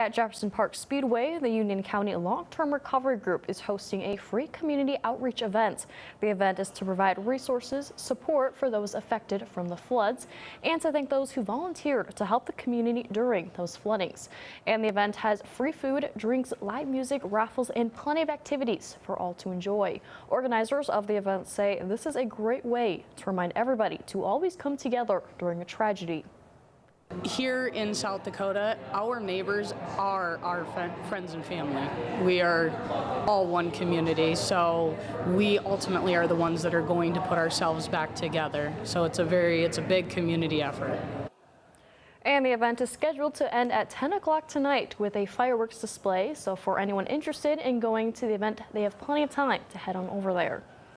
At Jefferson Park Speedway, the Union County Long-Term Recovery Group is hosting a free community outreach event. The event is to provide resources, support for those affected from the floods, and to thank those who volunteered to help the community during those floodings. And the event has free food, drinks, live music, raffles, and plenty of activities for all to enjoy. Organizers of the event say this is a great way to remind everybody to always come together during a tragedy. Here in South Dakota, our neighbors are our friends and family. We are all one community, so we ultimately are the ones that are going to put ourselves back together. So it's a big community effort. And the event is scheduled to end at 10 o'clock tonight with a fireworks display. So for anyone interested in going to the event, they have plenty of time to head on over there.